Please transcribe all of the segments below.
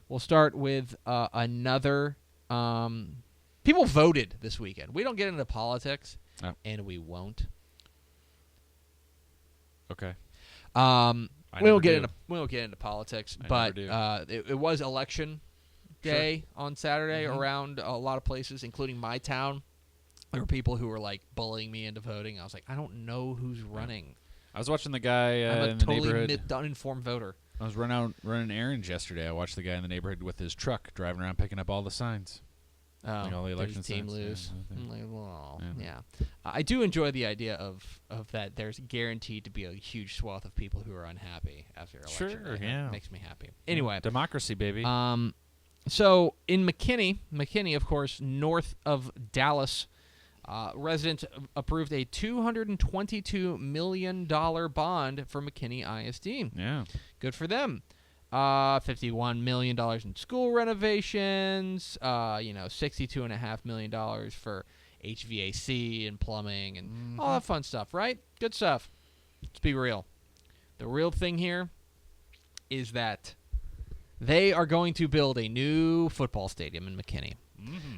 We'll start with another. People voted this weekend. We don't get into politics, and we won't. Okay. We don't get into politics, but it was election day on Saturday around a lot of places, including my town. There were people who were like bullying me into voting. I was like, I don't know who's running. I was watching the guy I'm a in the totally neighborhood. uninformed voter. I was running errands yesterday. I watched the guy in the neighborhood with his truck driving around picking up all the signs. Like all the election team signs. lose. Yeah, I'm like, well, yeah. I do enjoy the idea of that. There's guaranteed to be a huge swath of people who are unhappy after election. Sure, day. yeah. It makes me happy. Anyway, democracy, baby. So in McKinney, of course, north of Dallas, residents approved a $222 million bond for McKinney ISD. Yeah. Good for them. $51 million in school renovations, $62.5 million for HVAC and plumbing and all that fun stuff, right? Good stuff. Let's be real. The real thing here is that they are going to build a new football stadium in McKinney.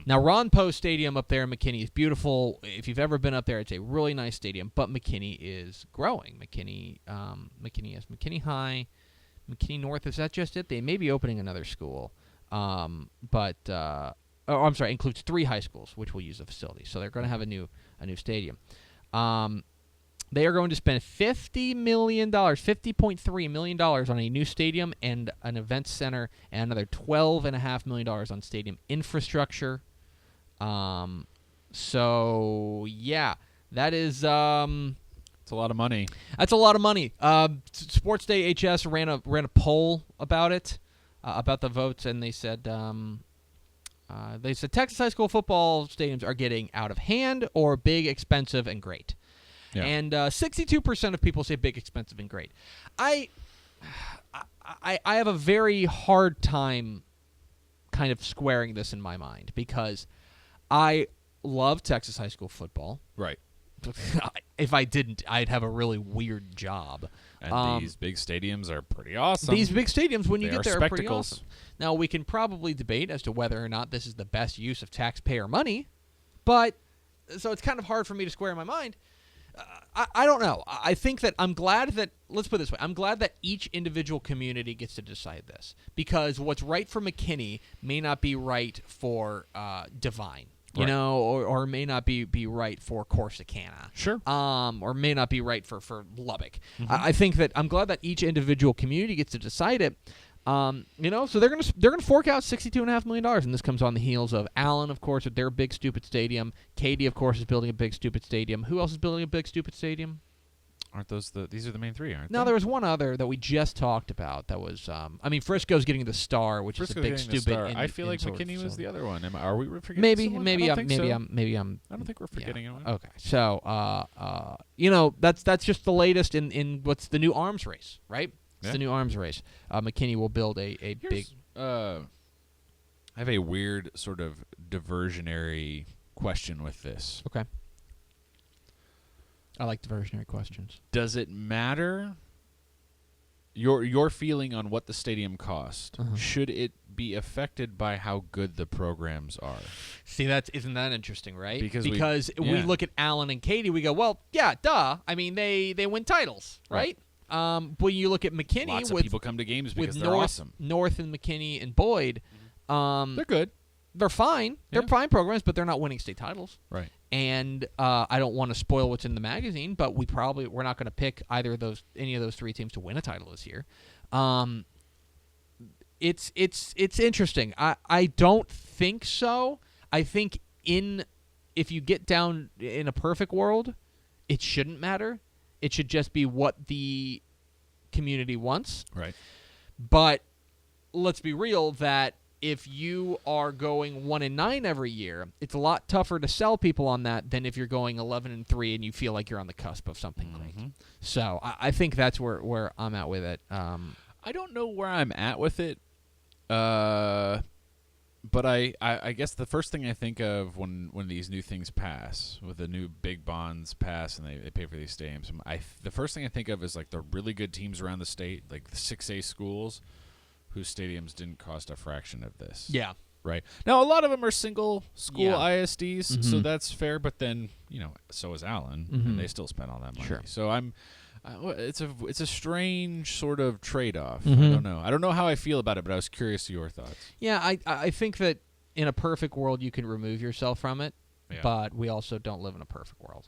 Now, Ron Poe Stadium up there in McKinney is beautiful. If you've ever been up there, it's a really nice stadium, but McKinney is growing. McKinney has McKinney High. McKinney North, is that just it? They may be opening another school. Includes 3 high schools, which will use the facility. So they're going to have a new stadium. They are going to spend $50.3 million on a new stadium and an event center, and another $12.5 million on stadium infrastructure. So yeah, that is it's a lot of money. That's a lot of money. Sports Day HS ran a poll about it, about the votes, and they said Texas high school football stadiums are getting out of hand or big, expensive, and great. Yeah. And 62% of people say big, expensive, and great. I have a very hard time kind of squaring this in my mind because I love Texas high school football. Right. If I didn't, I'd have a really weird job. And these big stadiums are pretty awesome. These big stadiums, when you get there, are pretty spectacles. awesome. Now, we can probably debate as to whether or not this is the best use of taxpayer money, but so it's kind of hard for me to square in my mind. I don't know. I think that I'm glad that, let's put it this way, I'm glad that each individual community gets to decide this, because what's right for McKinney may not be right for Devine. You know, or may not be right for Corsicana. Sure. Or may not be right for Lubbock. I think that I'm glad that each individual community gets to decide it. So they're gonna fork out $62.5 million, and this comes on the heels of Allen, of course, with their big stupid stadium. Katy, of course, is building a big stupid stadium. Who else is building a big stupid stadium? Aren't those these are the main 3, aren't they? No, there was one other that we just talked about. That was, Frisco's getting the Star, which is a big stupid. I feel like McKinney was the other one. Are we forgetting? Maybe someone? I'm. I don't think we're forgetting anyone. Okay, so that's just the latest in what's the new arms race, right? It's the new arms race. McKinney will build a big. I have a weird sort of diversionary question with this. Okay. I like diversionary questions. Does it matter your feeling on what the stadium cost? Should it be affected by how good the programs are? See, isn't that interesting, right? Because we look at Allen and Katy, we go, well, yeah, duh. I mean, they win titles, right? But you look at McKinney, lots of people come to games because they're awesome. North and McKinney and Boyd, they're good. They're fine. They're fine programs, but they're not winning state titles. Right. And I don't want to spoil what's in the magazine, but we're not going to pick any of those 3 teams to win a title this year. It's interesting. I don't think so. I think if you get down in a perfect world, it shouldn't matter. It should just be what the community wants. Right. But let's be real that if you are going 1-9 every year, it's a lot tougher to sell people on that than if you're going 11-3 and you feel like you're on the cusp of something great. So I think that's where I'm at with it. I don't know where I'm at with it, but I guess the first thing I think of when these new things pass, with the new big bonds pass and they pay for these stadiums, the first thing I think of is like the really good teams around the state, like the 6A schools, whose stadiums didn't cost a fraction of this. Yeah. Right. Now, a lot of them are single school ISDs, so Mhm. that's fair. But then, so is Allen, and they still spent all that money. Sure. So it's a strange sort of trade-off. I Mhm. don't know. I don't know how I feel about it, but I was curious to your thoughts. Yeah, I think that in a perfect world you can remove yourself from it, Yeah. but we also don't live in a perfect world.